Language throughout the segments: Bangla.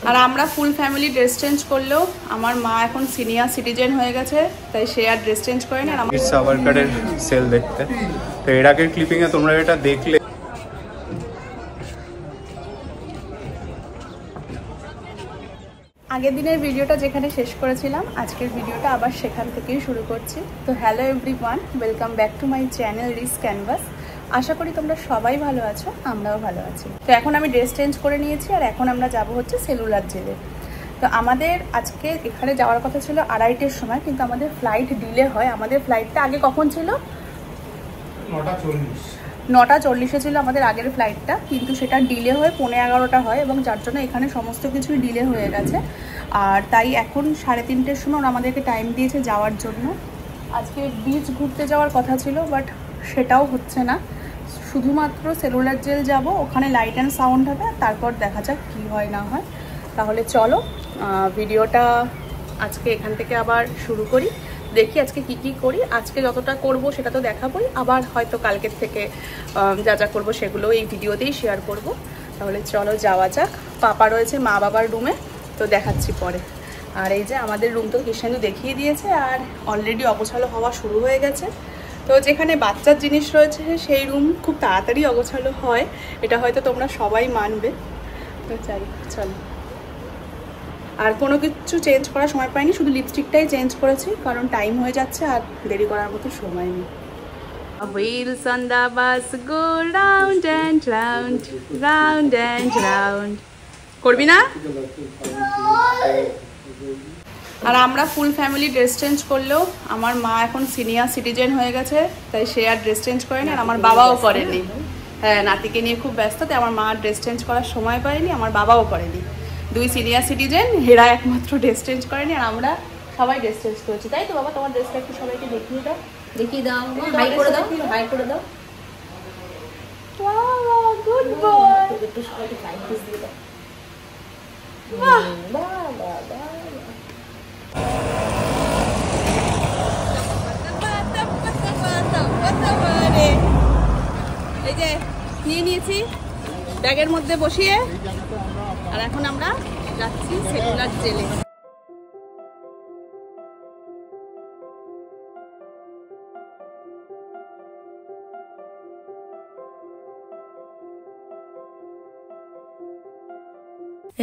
আর আমরা ফুল ফ্যামিলি ড্রেস চেঞ্জ করলেও আমার মা এখন সিনিয়র সিটিজেন হয়ে গেছে, তাই সে আর ড্রেস চেঞ্জ করে না। আর আমার সাভারকারের সেল দেখতে, তো এর আগের ক্লিপিংয়ে তোমরা এটা দেখলে। আগের দিনের ভিডিওটা যেখানে শেষ করেছিলাম, আজকের ভিডিওটা আবার সেখান থেকেই শুরু করছি। তো hello everyone, welcome back to my channel Ris canvas. আশা করি তোমরা সবাই ভালো আছো, আমরাও ভালো আছি। তো এখন আমি ড্রেস চেঞ্জ করে নিয়েছি আর এখন আমরা যাব হচ্ছে সেলুলার জেলে। তো আমাদের আজকে এখানে যাওয়ার কথা ছিল 2:30-এর সময়, কিন্তু আমাদের ফ্লাইট ডিলে হয়। আমাদের ফ্লাইটটা আগে কখন ছিল? 9:40-এ ছিল আমাদের আগের ফ্লাইটটা, কিন্তু সেটা ডিলে হয়ে 11:15 হয় এবং যার জন্য এখানে সমস্ত কিছুই ডিলে হয়ে গেছে। আর তাই এখন 3:30-এর সময় ওরা আমাদেরকে টাইম দিয়েছে যাওয়ার জন্য। আজকে বিচ ঘুরতে যাওয়ার কথা ছিল, বাট সেটাও হচ্ছে না। শুধুমাত্র সেলুলার জেল যাব, ওখানে লাইট অ্যান্ড সাউন্ড হবে, তারপর দেখা যাক কী হয় না হয়। তাহলে চলো ভিডিওটা আজকে এখান থেকে আবার শুরু করি। দেখি আজকে কি করি। আজকে যতটা করব সেটা তো দেখাবোই, আবার হয়তো কালকের থেকে যা যা করবো সেগুলো এই ভিডিওতেই শেয়ার করব। তাহলে চলো যাওয়া যাক। পাপা রয়েছে মা বাবার রুমে, তো দেখাচ্ছি পরে। আর এই যে আমাদের রুম তো কৃষ্ণেন্দু দেখিয়ে দিয়েছে, আর অলরেডি অগোছালো হওয়া শুরু হয়ে গেছে। তো যেখানে বাচ্চার জিনিস রয়েছে সেই রুম খুব তাড়াতাড়ি অগোছালো হয়, এটা হয়তো তোমরা সবাই মানবে। তো চাই চলো। আর কোনো কিছু চেঞ্জ করার সময় পাইনি, শুধু লিপস্টিকটাই চেঞ্জ করেছি, কারণ টাইম হয়ে যাচ্ছে আর দেরি করার মতো সময় নেই। Wheels on the bus go round and round, round and round. করবি না? আর আমরা ফুল ফ্যামিলি ড্রেস চেঞ্জ করলেও আমার মা এখন সিনিয়র সিটিজেন হয়ে গেছে, তাই সে আর ড্রেস চেঞ্জ করেনি। আর আমার বাবাও করেনি। হ্যাঁ, নাতিকে নিয়ে খুব ব্যস্ত, তাই আমার মা ড্রেস চেঞ্জ করার সময় পায়নি, আমার বাবাও করেনি। দুই সিনিয়র সিটিজেন, হেরা একমাত্র ড্রেস চেঞ্জ করেনি, আর আমরা সবাই ড্রেস চেঞ্জ করেছি। তাই তো বাবা, তোমার ড্রেসটা একটু সবাইকে দেখিয়ে দাও। দেখিয়ে দাও, হাই করে দাও, হাই করে দাও। Wow, good boy. একটু সবাইকে ফ্লাইং কিস দিয়ে দাও। বাহ বাহ বাহ বাহ। এই যে নিয়ে নিয়েছি ব্যাগের মধ্যে বসিয়ে, আর এখন আমরা যাচ্ছি সেলুলার জেলে।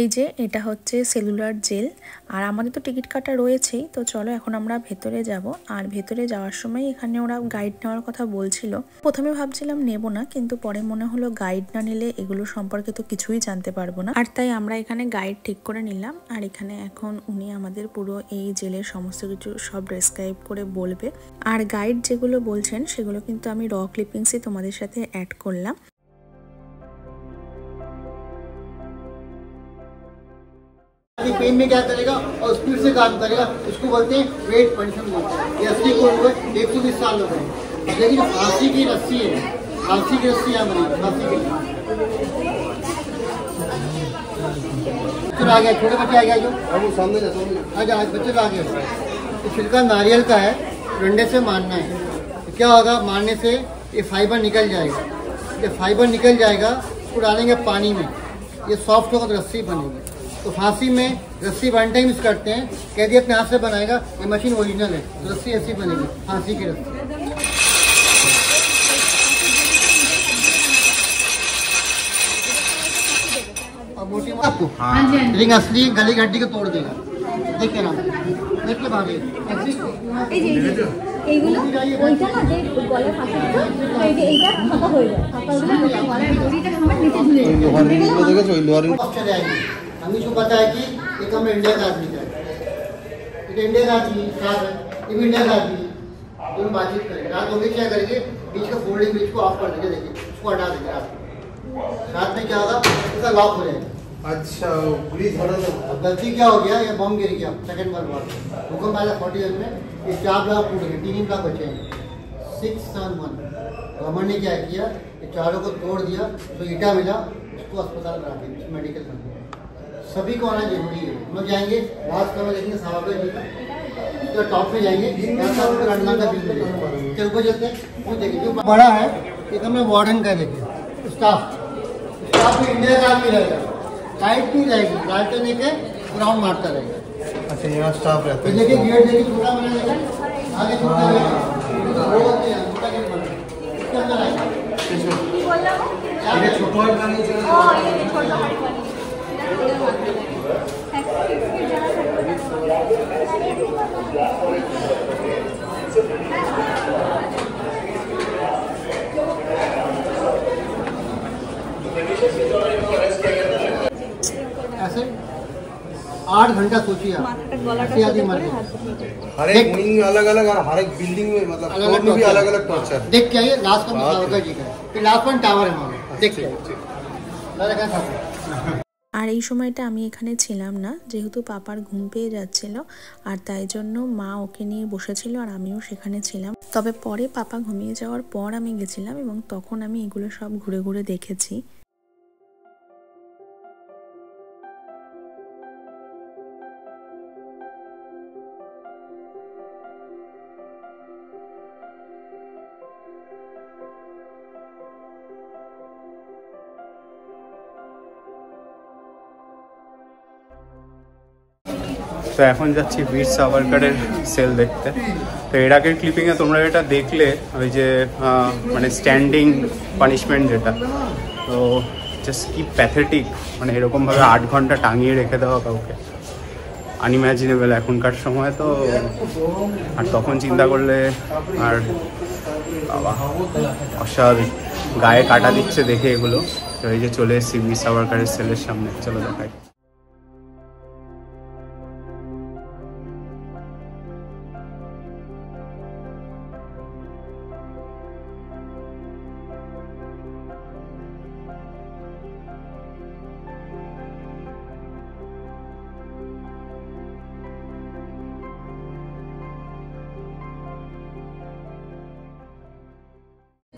এই যে এটা হচ্ছে সেলুলার জেল, আর আমাদের তো টিকিট কাটা রয়েছেই। তো চলো এখন আমরা ভেতরে যাব। আর ভেতরে যাওয়ার সময় এখানে ওরা গাইড নেওয়ার কথা বলছিল। প্রথমে ভাবছিলাম নেব না, কিন্তু পরে মনে হলো গাইড না নিলে এগুলো সম্পর্কে তো কিছুই জানতে পারবো না। আর তাই আমরা এখানে গাইড ঠিক করে নিলাম। আর এখানে এখন উনি আমাদের পুরো এই জেলের সমস্ত কিছু সব ডেসক্রাইব করে বলবে। আর গাইড যেগুলো বলছেন সেগুলো কিন্তু আমি র ক্লিপিংসই তোমাদের সাথে অ্যাড করলাম। पेन में क्या करेगा और स्पीड से काम करेगा, उसको बोलते हैं वेट पेंशन बोलते हैं। ये असली कोड हुआ 120 साल हो गए, लेकिन फांसी की रस्सी है, फांसी की रस्सी यहाँ बनी, फांसी की। आ गया, छोटे बच्चे आ गया जो सामने आज बच्चे आ गए। ये छिलका नारियल का है, डंडे से मारना है। तो क्या होगा, मारने से ये फाइबर निकल जाएगा। ये फाइबर निकल जाएगा, उसको डालेंगे पानी में, ये सॉफ्ट होगा तो रस्सी बनेगी। तो फांसी में रस्सी वन टाइम यूज करते हैं, कैदी अपने हाथ से बनाएगा, ये मशीन ओरिजिनल है, तो रस्सी ऐसी बनेगी, फांसी की रस्सी। और मोटी आपको रिंग असली गले की हड्डी को तोड़ देगा। देखिए ना, देख के भागे এইগুলো ওইটা না যে গলার ফাঁসাটা, এই যে এইটা ফাঁকা হয়ে যায়, ফাঁকা হলে গলার দড়িটা আমার নিচে ঝুলে যায়। हमें जो पता है कि एक हम इंडिया का आदमी का है, एक इंडिया का आदमी साथ है, ये भी इंडिया का आदमी, दोनों बातचीत करेंगे। रात होगी क्या करेंगे, बीच का फोल्डिंग बीच को ऑफ कर देंगे, देखिए उसको हटा देंगे। रात में क्या होगा, इसका लॉक हो जाएगा। अच्छा, अब गलती क्या हो गया, ये बम गिर गया सेकंड वर्ल्ड वॉर, भूकंप आया 41 में, ये 4 ब्लॉक टूट गए, 3 ब्लॉक बचे हैं। 671 गवर्नमेंट ने क्या किया, ये चारों को तोड़ दिया, तो ईटा मिला, उसको अस्पताल करा दिया, मेडिकल बन गया। सभी को आना जरूरी है। हम लोग जाएंगे लास्ट करो, देखेंगे साहब तो टॉप पे जाएंगे, का बिल मिलेगा। ऊपर चलते हैं, वो देखिए जो बड़ा है, एक हमें वार्डन का देखिए, स्टाफ भी इंडिया का आदमी रहेगा, टाइट नहीं रहेगी, डालते लेके राउंड मारता रहेगा। अच्छा यहाँ स्टाफ रहता है। देखिए गेट देखिए छोटा बना रहेगा, आगे छोटा रहेगा, वो होते हैं छोटा गेट बना इसके अंदर आएगा। ये छोटा वाला नहीं चाहिए। ऐसे 8 घंटा सोचिए आप, ऐसे आदमी मर गए। हर एक विंग अलग अलग और हर एक बिल्डिंग में मतलब फ्लोर में भी अलग अलग टॉर्चर। देख के आइए लास्ट वन सावरकर जी का, ये लास्ट वन टावर है हमारा, देख के आइए। আর এই সময়টা আমি এখানে ছিলাম না, যেহেতু পাপার ঘুম পেয়ে যাচ্ছিল আর তাই জন্য মা ওকে নিয়ে বসেছিল আর আমিও সেখানে ছিলাম। তবে পরে পাপা ঘুমিয়ে যাওয়ার পর আমি গেছিলাম এবং তখন আমি এগুলো সব ঘুরে ঘুরে দেখেছি। তো এখন যাচ্ছি বীর সাভারকারের সেল দেখতে। তো এর আগের ক্লিপিংয়ে তোমরা এটা দেখলে ওই যে মানে স্ট্যান্ডিং পানিশমেন্ট যেটা, তো জাস্ট কি প্যাথেটিক, মানে এরকমভাবে 8 ঘন্টা টাঙিয়ে রেখে দেওয়া কাউকে, আনইম্যাজিনেবল এখনকার সময়। তো আর তখন চিন্তা করলে আর বাবা অস্বাভাবিক, গায়ে কাটা দিচ্ছে দেখে এগুলো। তো এই যে চলে এসেছি বীর সাভারকারের সেলের সামনে, চলো দেখাই।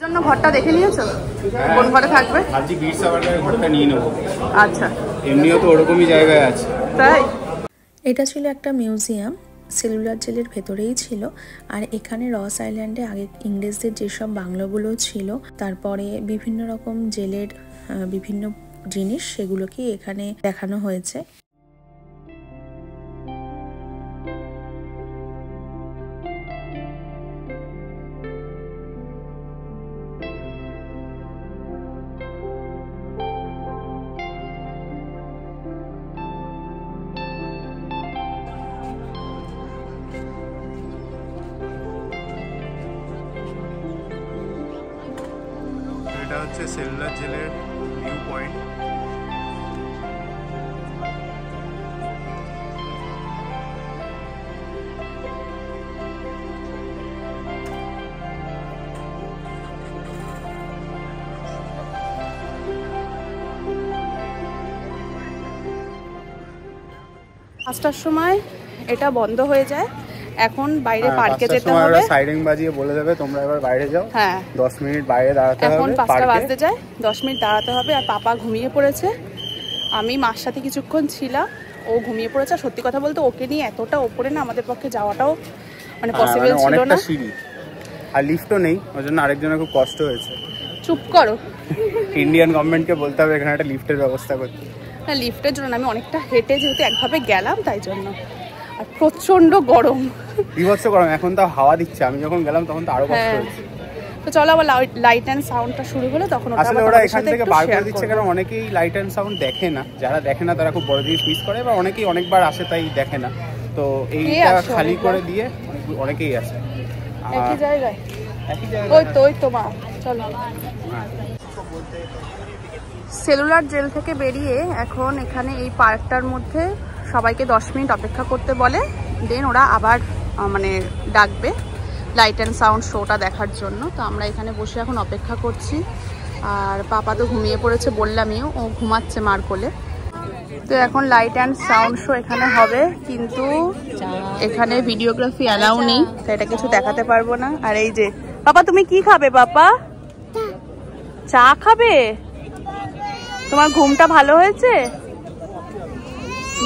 জন্য ঘরটা দেখে নিয়েছো? কোন ঘরে থাকবে? ভাবছি বীর সাভারকারের ঘরটা নিয়ে নেবো। আচ্ছা, এমনিও তো ওরকমই জায়গায় আছে। তাই এটা ছিল একটা মিউজিয়াম, সেলুলার জেলের ভেতরেই ছিল। আর এখানে রস আইল্যান্ডে আগে ইংরেজদের যেসব বাংলোগুলো ছিল, তারপরে বিভিন্ন রকম জেলের বিভিন্ন জিনিস, সেগুলোকে এখানে দেখানো হয়েছে। এটা হচ্ছে সেলুলার জেলের ভিউ পয়েন্ট। পাঁচটার সময় এটা বন্ধ হয়ে যায়। এখন বাইরে পার্কে যেতে হবে, সাইরেন বাজিয়ে বলে দেবে তোমরা এবার বাইরে যাও। হ্যাঁ 10 মিনিট বাইরে দাঁড়াতে হবে। এখন 5টা বাজতে যায়, 10 মিনিট দাঁড়াতে হবে। আর পাপা ঘুমিয়ে পড়েছে, আমি মার সাথে কিছুক্ষণ ছিলাম, ও ঘুমিয়ে পড়েছে। সত্যি কথা বলতে ওকে নিয়ে এতটা ওপরে না আমাদের পক্ষে যাওয়াটাও মানে পসিবল ছিল না। সিঁড়ি আর লিফটও নেই, ওই জন্য আরেকজনের খুব কষ্ট হয়েছে। চুপ করো, ইন্ডিয়ান গভর্নমেন্টকে বলতে হবে এখানে একটা লিফটের ব্যবস্থা করতে। না লিফটের জন্য আমি অনেকটা হেঁটে যেহেতু একভাবে গেলাম তাই জন্য। আর প্রচন্ড গরম, বিভৎস গরম। এখন তাও হাওয়া দিচ্ছে, আমি যখন গেলাম তখন তো আরো কষ্ট হয়েছে। তো চলো আবার লাইট অ্যান্ড সাউন্ডটা শুরু হলো, তখন আসলে ওরা এখান থেকে বার করে দিচ্ছে কারণ অনেকেই লাইট অ্যান্ড সাউন্ড দেখে না। যারা দেখে না তারা খুব বড় জিনিস মিস করে, বা অনেকেই অনেকবার আসে তাই দেখে না। তো এইটা খালি করে দিয়ে অনেকেই আসে একই জায়গায়। ওই তো মা, চলো। সেলুলার জেল থেকে বেরিয়ে এখন এখানে এই পার্কটার মধ্যে সবাইকে 10 মিনিট অপেক্ষা করতে বলে, দেন ওরা আবার মানে ডাকবে লাইট অ্যান্ড সাউন্ড শোটা দেখার জন্য। তো আমরা এখানে বসে এখন অপেক্ষা করছি। আর পাপা তো ঘুমিয়ে পড়েছে, বললামই ও ঘুমাচ্ছে মার কোলে। তো এখন লাইট অ্যান্ড সাউন্ড শো এখানে হবে, কিন্তু এখানে ভিডিওগ্রাফি অ্যালাউ নেই, তাই এটা কিছু দেখাতে পারবো না। আর এই যে পাপা, তুমি কি খাবে পাপা? চা খাবে? তোমার ঘুমটা ভালো হয়েছে?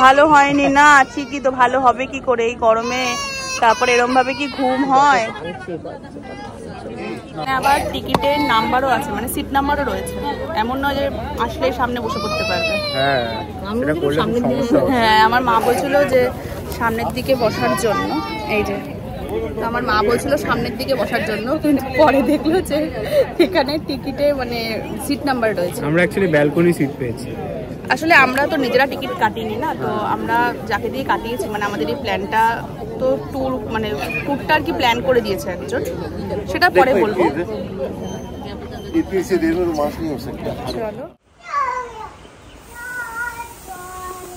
ভালো হয়নি না, ঠিকই তো, ভালো হবে কি করে এই গরমে? তারপরে এরম ভাবে কি ঘুম হয়? আবার টিকিটের নাম্বারও আছে, মানে সিট নাম্বারও রয়েছে, এমন নয় যে আসলে সামনে বসে পড়তে পারবে। হ্যাঁ সেটা করলে খুব সমস্যা হবে। হ্যাঁ আমার মা বলছিল যে সামনের দিকে বসার জন্য, এই যে তো আমার মা বলছিল সামনের দিকে বসার জন্য, কিন্তু পরে দেখলো যে এখানে টিকিটে মানে সিট নাম্বার রয়েছে। আমরা অ্যাকচুয়ালি ব্যালকনি সিট পেয়েছি। আসলে আমরা তো নিজেরা টিকিট কাটিনি না, তো আমরা যাকে দিয়ে কাটিয়েছি, মানে আমাদের এই প্ল্যানটা তো ট্যুর, মানে ট্যুরটা আর কি প্ল্যান করে দিয়েছে একজন, সেটা পরে বলবো। চলো।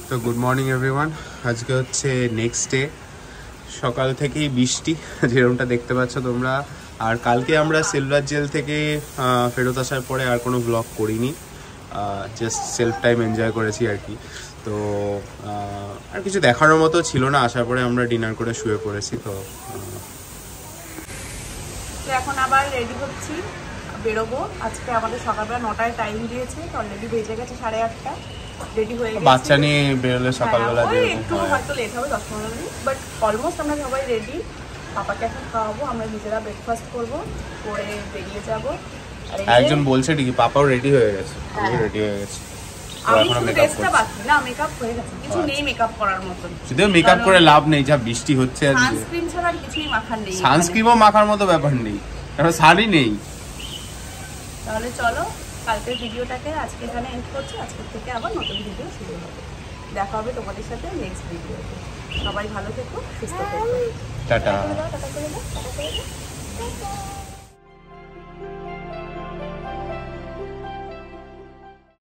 তো গুড মর্নিং এভরিওয়ান, আজকে হচ্ছে নেক্সট ডে। সকাল থেকেই বৃষ্টি যেরকমটা দেখতে পাচ্ছ তোমরা। আর কালকে আমরা সিলভার জেল থেকে ফেরত আসার পরে আর কোনো ব্লগ করিনি, জাস্ট সেলফ টাইম এনজয় করেছি আর কি। তো আর কিছু দেখানোর মতো ছিল না, আসার পরে আমরা ডিনার করে শুয়ে পড়েছি। তো এখন আবার রেডি হচ্ছি, বেরোবো। আজকে আমাদের সকালবেলা 9টায় টাইম দিয়েছে, তো অলরেডি বেজে গেছে 8:30। রেডি হয়ে গেছি। বাচ্চা নিয়ে বেরোলে সকালবেলা একটু হয়তো লেট হবে 10-15 মিনিট, বাট অলমোস্ট আমরা সবাই রেডি। পাপাকে এখন খাওয়াবো, আমরা নিজেরা ব্রেকফাস্ট করবো, করে বেরিয়ে যাবো। একজন বলছে ঠিকই পাপাও রেডি হয়ে গেছে, আমি রেডি হয়ে গেছি। আমি শুধু ড্রেসটা বাকি, না মেকআপ হয়ে গেছে, কিছু নেই মেকআপ করার মতন। শুধু মেকআপ করে লাভ নেই, যা বৃষ্টি হচ্ছে আর সানস্ক্রিন ছাড়া আর কিছুই মাখার নেই। সানস্ক্রিনও মাখার মতো ব্যাপার নেই, কারণ শাড়ি নেই। তাহলে চলো কালকের ভিডিওটাকে আজকে এখানে এন্ড করছি। আজকের থেকে আবার নতুন ভিডিও শুরু হবে, দেখা হবে তোমাদের সাথে নেক্সট ভিডিওতে। সবাই ভালো থেকো, সুস্থ থেকো। টাটা। টাটা করে দাও, টাটা করে দাও।